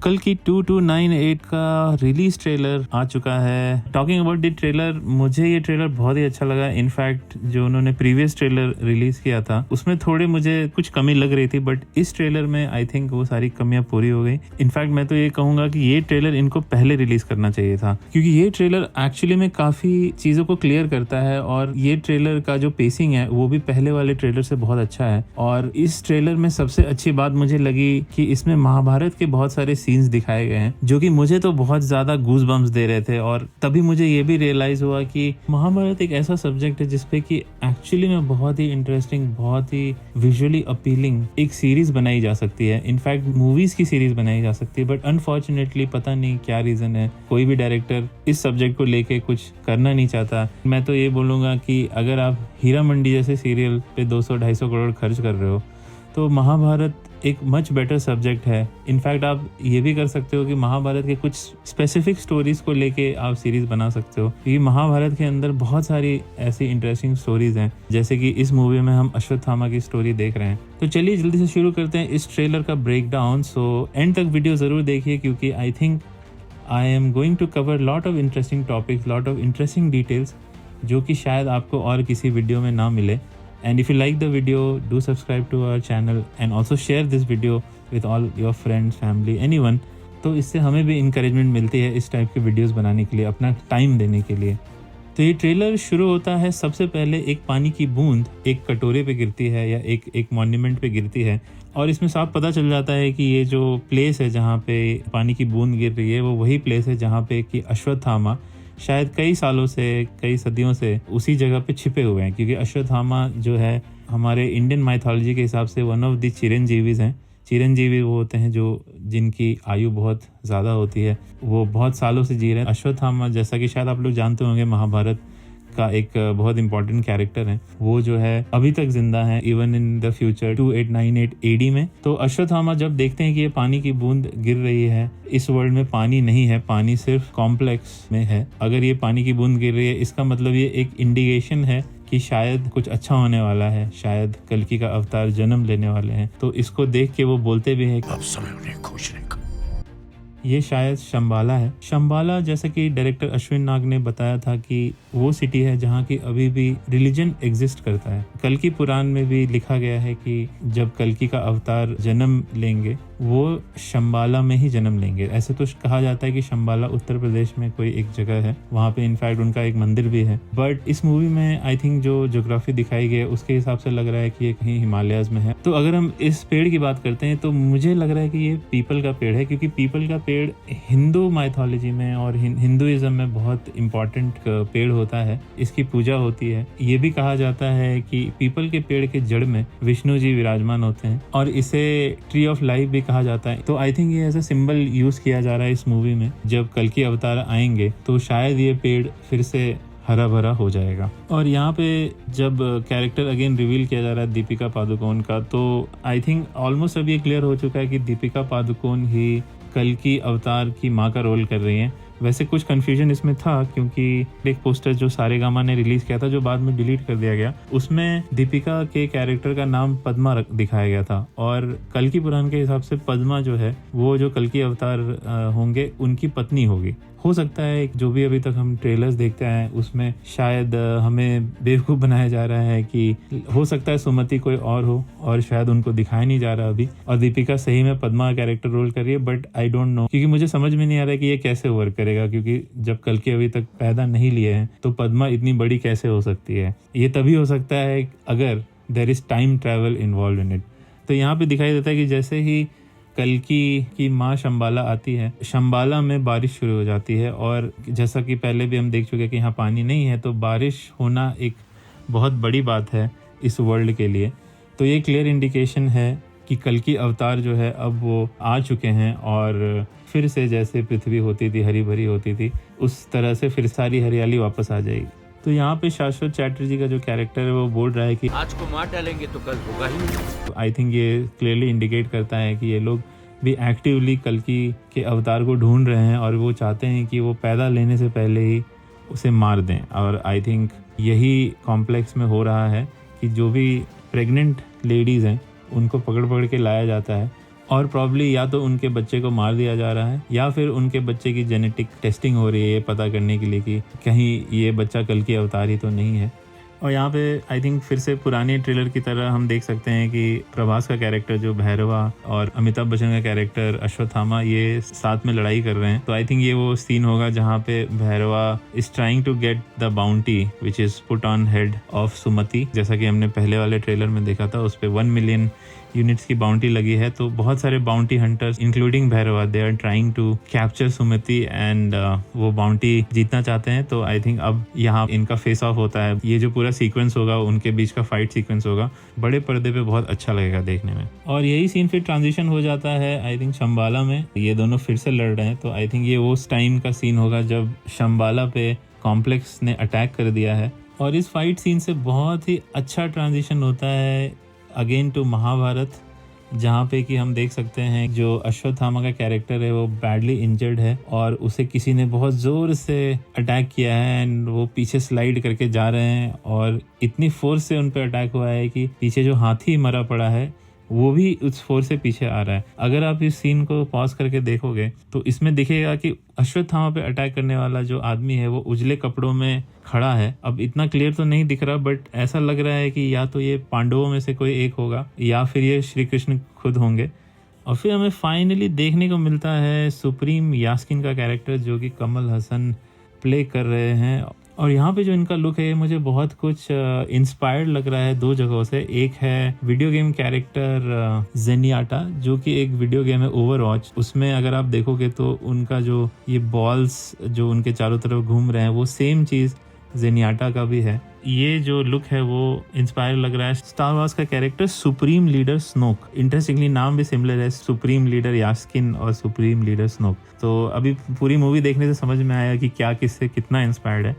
कल की 2298 का रिलीज ट्रेलर आ चुका है। टॉकिंग अबाउट द ट्रेलर, मुझे ये ट्रेलर बहुत ही अच्छा लगा। इनफैक्ट जो उन्होंने प्रीवियस ट्रेलर रिलीज किया था उसमें थोड़े मुझे कुछ कमी लग रही थी, बट इस ट्रेलर में आई थिंक वो सारी कमियां पूरी हो गई। इनफैक्ट मैं तो ये कहूंगा कि ये ट्रेलर इनको पहले रिलीज करना चाहिए था, क्योंकि ये ट्रेलर एक्चुअली में काफी चीजों को क्लियर करता है और ये ट्रेलर का जो पेसिंग है वो भी पहले वाले ट्रेलर से बहुत अच्छा है। और इस ट्रेलर में सबसे अच्छी बात मुझे लगी कि इसमें महाभारत के बहुत सारे सीन्स दिखाए गए हैं जो कि मुझे तो बहुत ज्यादा गूज बम्स दे रहे थे। और तभी मुझे ये भी रियलाइज हुआ कि महाभारत एक ऐसा सब्जेक्ट है जिसपे कि एक्चुअली में बहुत ही इंटरेस्टिंग, बहुत ही विजुअली अपीलिंग एक सीरीज बनाई जा सकती है। इनफैक्ट मूवीज की सीरीज बनाई जा सकती है, बट अनफॉर्चुनेटली पता नहीं क्या रीजन है, कोई भी डायरेक्टर इस सब्जेक्ट को लेके कुछ करना नहीं चाहता। मैं तो ये बोलूंगा कि अगर आप हीरा मंडी जैसे सीरियल पे 200-250 करोड़ खर्च कर रहे हो तो महाभारत एक मच बेटर सब्जेक्ट है। इनफैक्ट आप ये भी कर सकते हो कि महाभारत के कुछ स्पेसिफिक स्टोरीज को लेके आप सीरीज बना सकते हो, क्योंकि महाभारत के अंदर बहुत सारी ऐसी इंटरेस्टिंग स्टोरीज हैं, जैसे कि इस मूवी में हम अश्वत्थामा की स्टोरी देख रहे हैं। तो चलिए जल्दी से शुरू करते हैं इस ट्रेलर का ब्रेक डाउन। सो एंड तक वीडियो ज़रूर देखिए, क्योंकि I think I am going to cover lot of interesting topics, lot of interesting details जो कि शायद आपको और किसी वीडियो में ना मिले। And if you like the video, do subscribe to our channel and also share this video with all your friends, family, anyone। तो इससे हमें भी इंकरेजमेंट मिलती है इस टाइप के वीडियोस बनाने के लिए, अपना टाइम देने के लिए। तो ये ट्रेलर शुरू होता है, सबसे पहले एक पानी की बूंद एक कटोरे पे गिरती है या एक मॉन्यूमेंट पे गिरती है, और इसमें साफ पता चल जाता है कि ये जो प्लेस है जहाँ पे पानी की बूंद गिर रही है वो वही प्लेस है जहाँ पे कि अश्वत्थामा शायद कई सालों से, कई सदियों से उसी जगह पे छिपे हुए हैं। क्योंकि अश्वत्थामा जो है हमारे इंडियन माइथोलॉजी के हिसाब से वन ऑफ द चिरंजीवीज हैं। चिरंजीवी वो होते हैं जो जिनकी आयु बहुत ज़्यादा होती है, वो बहुत सालों से जी रहे हैं। अश्वत्थामा, जैसा कि शायद आप लोग जानते होंगे, महाभारत का एक बहुत इंपॉर्टेंट कैरेक्टर है। वो जो है अभी तक जिंदा है, even in the future 2898 AD में। तो अश्वत्थामा जब देखते हैं कि ये पानी की बूंद गिर रही है, इस वर्ल्ड में पानी नहीं है, पानी सिर्फ कॉम्प्लेक्स में है। अगर ये पानी की बूंद गिर रही है, इसका मतलब ये एक इंडिकेशन है कि शायद कुछ अच्छा होने वाला है, शायद कल्कि का अवतार जन्म लेने वाले हैं। तो इसको देख के वो बोलते भी हैं अब समय उन्हें खोजने का। ये शायद शंबाला है। शंबाला, जैसा कि डायरेक्टर अश्विन नाग ने बताया था, कि वो सिटी है जहाँ की अभी भी रिलीजन एग्जिस्ट करता है। कल्कि पुराण में भी लिखा गया है कि जब कल्कि का अवतार जन्म लेंगे वो शंबाला में ही जन्म लेंगे। ऐसे तो कहा जाता है कि शंबाला उत्तर प्रदेश में कोई एक जगह है, वहाँ पे इनफैक्ट उनका एक मंदिर भी है। बट इस मूवी में आई थिंक जो ज्योग्राफी दिखाई गई है उसके हिसाब से लग रहा है कि ये कहीं हिमालयाज में है। तो अगर हम इस पेड़ की बात करते हैं तो मुझे लग रहा है कि ये पीपल का पेड़ है, क्योंकि पीपल का पेड़ हिंदू माइथोलॉजी में और हिंदुइज्म में बहुत इंपॉर्टेंट पेड़ होता है। इसकी पूजा होती है। ये भी कहा जाता है कि पीपल के पेड़ के जड़ में विष्णु जी विराजमान होते हैं और इसे ट्री ऑफ लाइफ भी कहा जाता है। तो आई थिंक ये एज अ सिंबल यूज किया जा रहा है इस मूवी में। जब कल्कि अवतार आएंगे तो शायद ये पेड़ फिर से हरा भरा हो जाएगा। और यहाँ पे जब कैरेक्टर अगेन रिवील किया जा रहा है दीपिका पादुकोण का, तो आई थिंक ऑलमोस्ट अब ये क्लियर हो चुका है कि दीपिका पादुकोण ही कल्कि अवतार की माँ का रोल कर रही हैं। वैसे कुछ कंफ्यूजन इसमें था, क्योंकि एक पोस्टर जो सारेगामा ने रिलीज किया था, जो बाद में डिलीट कर दिया गया, उसमें दीपिका के कैरेक्टर का नाम पद्मा दिखाया गया था। और कल्कि पुराण के हिसाब से पद्मा जो है वो जो कल्कि अवतार होंगे उनकी पत्नी होगी। हो सकता है जो भी अभी तक हम ट्रेलर्स देखते हैं उसमें शायद हमें बेवकूफ़ बनाया जा रहा है कि हो सकता है सुमति कोई और हो और शायद उनको दिखाया नहीं जा रहा अभी, और दीपिका सही में पद्मा का कैरेक्टर रोल कर रही है। बट आई डोंट नो, क्योंकि मुझे समझ में नहीं आ रहा है कि ये कैसे वर्क करेगा, क्योंकि जब कल्कि अभी तक पैदा नहीं लिए हैं तो पद्मा इतनी बड़ी कैसे हो सकती है। ये तभी हो सकता है अगर there is time travel involve in it. तो यहाँ पे दिखाई देता है कि जैसे ही कल्कि की माँ शंबाला आती है, शंबाला में बारिश शुरू हो जाती है। और जैसा कि पहले भी हम देख चुके हैं कि यहाँ पानी नहीं है, तो बारिश होना एक बहुत बड़ी बात है इस वर्ल्ड के लिए। तो ये क्लियर इंडिकेशन है कि कल्कि अवतार जो है अब वो आ चुके हैं, और फिर से जैसे पृथ्वी होती थी, हरी भरी होती थी, उस तरह से फिर सारी हरियाली वापस आ जाएगी। तो यहाँ पे शाश्वत चैटर्जी का जो कैरेक्टर है वो बोल रहा है कि आज को मार डालेंगे तो कल होगा ही। आई थिंक ये क्लियरली इंडिकेट करता है कि ये लोग भी एक्टिवली कल्कि के अवतार को ढूंढ रहे हैं और वो चाहते हैं कि वो पैदा लेने से पहले ही उसे मार दें। और आई थिंक यही कॉम्प्लेक्स में हो रहा है कि जो भी प्रेग्नेंट लेडीज़ हैं उनको पकड़ पकड़ के लाया जाता है और प्रॉब्ली या तो उनके बच्चे को मार दिया जा रहा है या फिर उनके बच्चे की जेनेटिक टेस्टिंग हो रही है ये पता करने के लिए कि कहीं ये बच्चा कल की अवतार ही तो नहीं है। और यहाँ पे आई थिंक फिर से पुराने ट्रेलर की तरह हम देख सकते हैं कि प्रभास का कैरेक्टर जो भैरवा और अमिताभ बच्चन का कैरेक्टर अश्वत्थामा ये साथ में लड़ाई कर रहे हैं। तो आई थिंक ये वो सीन होगा जहाँ पे Bhairava is trying to get the bounty which is put on head of Sumati. जैसा कि हमने पहले वाले ट्रेलर में देखा था, उस पर 1 मिलियन यूनिट्स की बाउंटी लगी है। तो बहुत सारे bounty hunters including Bhairava they are trying to capture Sumati and वो बाउंटी जीतना चाहते हैं। तो आई थिंक अब यहाँ इनका फेस ऑफ होता है। ये जो पूरा सीक्वेंस होगा उनके बीच का फाइट सीक्वेंस होगा, बड़े पर्दे पे बहुत अच्छा लगेगा देखने में। और यही सीन फिर ट्रांजिशन हो जाता है आई थिंक शंबाला में। ये दोनों फिर से लड़ रहे हैं। तो आई थिंक ये उस टाइम का सीन होगा जब शंबाला पे कॉम्प्लेक्स ने अटैक कर दिया है। और इस फाइट सीन से बहुत ही अच्छा ट्रांजिशन होता है अगेन टू महाभारत, जहाँ पे कि हम देख सकते हैं जो अश्वत्थामा का कैरेक्टर है वो बैडली इंजर्ड है और उसे किसी ने बहुत ज़ोर से अटैक किया है एंड वो पीछे स्लाइड करके जा रहे हैं और इतनी फोर्स से उन पर अटैक हुआ है कि पीछे जो हाथी मरा पड़ा है वो भी उस फोर्स से पीछे आ रहा है। अगर आप इस सीन को पॉज करके देखोगे तो इसमें दिखेगा कि अश्वत्थामा पे अटैक करने वाला जो आदमी है वो उजले कपड़ों में खड़ा है। अब इतना क्लियर तो नहीं दिख रहा बट ऐसा लग रहा है कि या तो ये पांडवों में से कोई एक होगा या फिर ये श्री कृष्ण खुद होंगे। और फिर हमें फाइनली देखने को मिलता है सुप्रीम यास्किन का कैरेक्टर जो कि कमल हसन प्ले कर रहे हैं। और यहाँ पे जो इनका लुक है मुझे बहुत कुछ इंस्पायर्ड लग रहा है 2 जगहों से। एक है वीडियो गेम कैरेक्टर जेनियाटा जो कि एक वीडियो गेम है ओवरवॉच। उसमें अगर आप देखोगे तो उनका जो ये बॉल्स जो उनके चारों तरफ घूम रहे हैं वो सेम चीज़ जेनियाटा का भी है। ये जो लुक है वो इंस्पायर लग रहा है स्टार वॉर्स का कैरेक्टर सुप्रीम लीडर स्नोक। इंटरेस्टिंगली नाम भी सिमिलर है, सुप्रीम लीडर यास्किन और सुप्रीम लीडर स्नोक। तो अभी पूरी मूवी देखने से समझ में आया कि क्या किससे कितना इंस्पायर्ड है।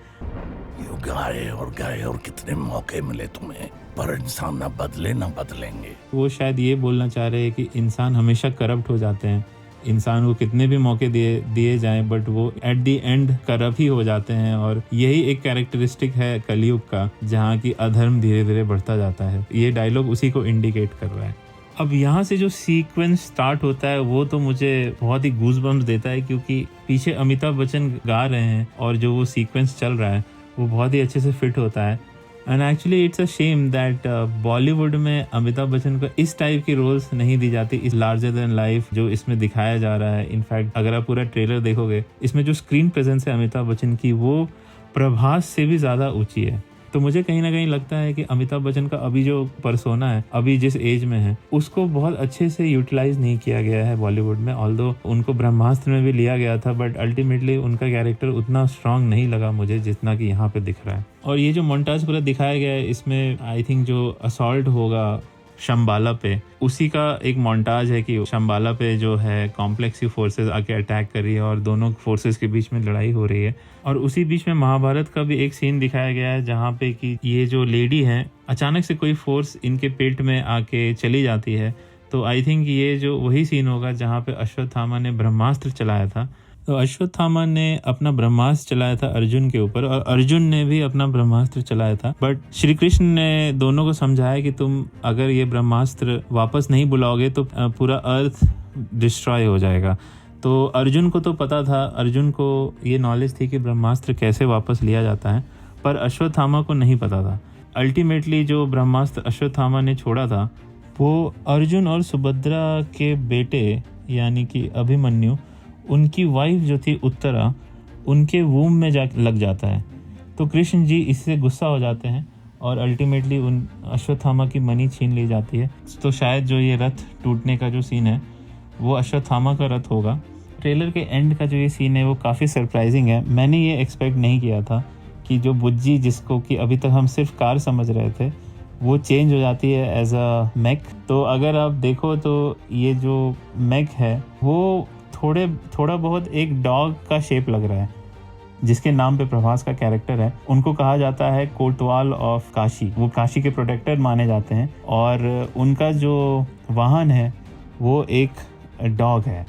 गए और कितने मौके मिले तुम्हें, पर इंसान ना बदले ना बदलेंगे। वो शायद ये बोलना चाह रहे हैं कि इंसान हमेशा करप्ट हो जाते हैं। इंसान को कितने भी मौके दिए जाएं बट वो एट दी एंड करप्ट ही हो जाते हैं। और यही एक कैरेक्टरिस्टिक है कलयुग का जहाँ की अधर्म धीरे धीरे बढ़ता जाता है। ये डायलॉग उसी को इंडिकेट कर रहा है। अब यहाँ से जो सीक्वेंस स्टार्ट होता है वो तो मुझे बहुत ही गूज़बम्प्स देता है क्योंकि पीछे अमिताभ बच्चन गा रहे हैं और जो वो सीक्वेंस चल रहा है वो बहुत ही अच्छे से फिट होता है। And actually it's a shame that Bollywood में अमिताभ बच्चन को इस टाइप की रोल्स नहीं दी जाती, इस लार्जर देन लाइफ जो इसमें दिखाया जा रहा है। इनफैक्ट अगर आप पूरा ट्रेलर देखोगे इसमें जो स्क्रीन प्रेजेंस है अमिताभ बच्चन की वो प्रभास से भी ज़्यादा ऊंची है। तो मुझे कहीं ना कहीं लगता है कि अमिताभ बच्चन का अभी जो पर्सोना है, अभी जिस एज में है, उसको बहुत अच्छे से यूटिलाइज नहीं किया गया है बॉलीवुड में। ऑल्दो उनको ब्रह्मास्त्र में भी लिया गया था बट अल्टीमेटली उनका कैरेक्टर उतना स्ट्रांग नहीं लगा मुझे जितना कि यहाँ पे दिख रहा है। और ये जो मोन्टाज पूरा दिखाया गया है इसमें आई थिंक जो असॉल्ट होगा शंबाला पे उसी का एक मोन्टाज है कि शंबाला पे जो है कॉम्प्लेक्स की फोर्सेस आके अटैक कर रही है और दोनों फोर्सेस के बीच में लड़ाई हो रही है। और उसी बीच में महाभारत का भी एक सीन दिखाया गया है जहाँ पे कि ये जो लेडी है अचानक से कोई फोर्स इनके पेट में आके चली जाती है। तो आई थिंक ये जो वही सीन होगा जहाँ पे अश्वत्थामा ने ब्रह्मास्त्र चलाया था। तो अश्वत्थामा ने अपना ब्रह्मास्त्र चलाया था अर्जुन के ऊपर और अर्जुन ने भी अपना ब्रह्मास्त्र चलाया था। बट श्री कृष्ण ने दोनों को समझाया कि तुम अगर ये ब्रह्मास्त्र वापस नहीं बुलाओगे तो पूरा अर्थ डिस्ट्रॉय हो जाएगा। तो अर्जुन को तो पता था, अर्जुन को ये नॉलेज थी कि ब्रह्मास्त्र कैसे वापस लिया जाता है, पर अश्वत्थामा को नहीं पता था। अल्टीमेटली जो ब्रह्मास्त्र अश्वत्थामा ने छोड़ा था वो अर्जुन और सुभद्रा के बेटे यानी कि अभिमन्यु, उनकी वाइफ जो थी उत्तरा, उनके वूम में जा लग जाता है। तो कृष्ण जी इससे गुस्सा हो जाते हैं और अल्टीमेटली उन अश्वत्थामा की मणि छीन ली जाती है। तो शायद जो ये रथ टूटने का जो सीन है वो अश्वत्थामा का रथ होगा। ट्रेलर के एंड का जो ये सीन है वो काफ़ी सरप्राइजिंग है। मैंने ये एक्सपेक्ट नहीं किया था कि जो बुज्जी जिसको कि अभी तक हम सिर्फ कार समझ रहे थे वो चेंज हो जाती है एज अ मैक। तो अगर आप देखो तो ये जो मैक है वो थोड़ा बहुत एक डॉग का शेप लग रहा है जिसके नाम पे प्रभास का कैरेक्टर है। उनको कहा जाता है कोतवाल ऑफ काशी, वो काशी के प्रोटेक्टर माने जाते हैं और उनका जो वाहन है वो एक डॉग है।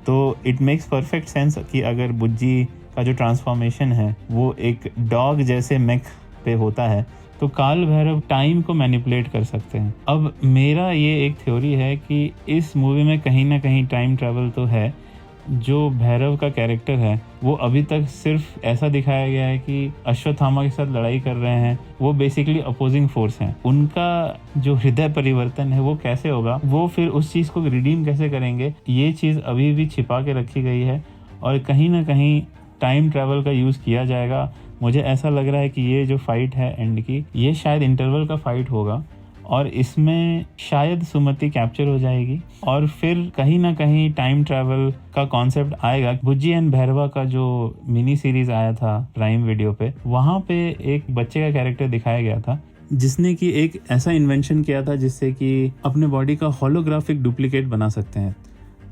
तो इट मेक्स परफेक्ट सेंस कि अगर बुज्जी का जो ट्रांसफॉर्मेशन है वो एक डॉग जैसे मैक पे होता है तो काल भैरव टाइम को मैनिपुलेट कर सकते हैं। अब मेरा ये एक थ्योरी है कि इस मूवी में कहीं ना कहीं टाइम ट्रैवल तो है। जो भैरव का कैरेक्टर है वो अभी तक सिर्फ ऐसा दिखाया गया है कि अश्वत्थामा के साथ लड़ाई कर रहे हैं, वो बेसिकली अपोजिंग फोर्स हैं। उनका जो हृदय परिवर्तन है वो कैसे होगा, वो फिर उस चीज़ को रिडीम कैसे करेंगे, ये चीज़ अभी भी छिपा के रखी गई है और कहीं ना कहीं टाइम ट्रैवल का यूज़ किया जाएगा। मुझे ऐसा लग रहा है कि ये जो फाइट है एंड की, ये शायद इंटरवल का फाइट होगा और इसमें शायद सुमति कैप्चर हो जाएगी और फिर कहीं ना कहीं टाइम ट्रैवल का कॉन्सेप्ट आएगा। भुज्जी एंड भैरवा का जो मिनी सीरीज आया था प्राइम वीडियो पे, वहाँ पे एक बच्चे का कैरेक्टर दिखाया गया था जिसने कि एक ऐसा इन्वेंशन किया था जिससे कि अपने बॉडी का होलोग्राफिक डुप्लीकेट बना सकते हैं।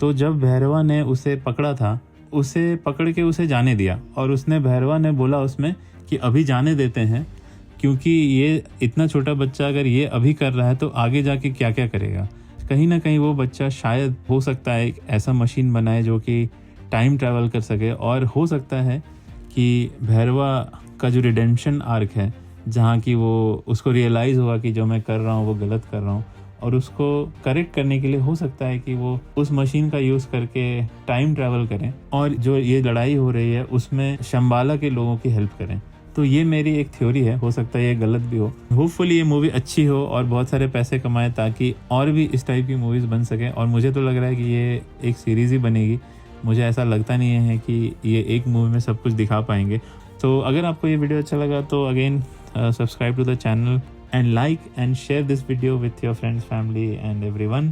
तो जब भैरवा ने उसे पकड़ा था, उसे पकड़ के उसे जाने दिया और उसने भैरवा ने बोला उसमें कि अभी जाने देते हैं, क्योंकि ये इतना छोटा बच्चा अगर ये अभी कर रहा है तो आगे जाके क्या क्या करेगा। कहीं ना कहीं वो बच्चा शायद हो सकता है एक ऐसा मशीन बनाए जो कि टाइम ट्रैवल कर सके, और हो सकता है कि भैरवा का जो रिडेम्पशन आर्क है जहाँ की वो उसको रियलाइज़ हुआ कि जो मैं कर रहा हूँ वो गलत कर रहा हूँ, और उसको करेक्ट करने के लिए हो सकता है कि वो उस मशीन का यूज़ करके टाइम ट्रैवल करें और जो ये लड़ाई हो रही है उसमें शंबाला के लोगों की हेल्प करें। तो ये मेरी एक थ्योरी है, हो सकता है ये गलत भी हो। होपफुली ये मूवी अच्छी हो और बहुत सारे पैसे कमाए ताकि और भी इस टाइप की मूवीज़ बन सकें, और मुझे तो लग रहा है कि ये एक सीरीज़ ही बनेगी। मुझे ऐसा लगता नहीं है कि ये एक मूवी में सब कुछ दिखा पाएंगे। तो अगर आपको ये वीडियो अच्छा लगा तो again subscribe to the channel and like and share this video with your friends, family and everyone.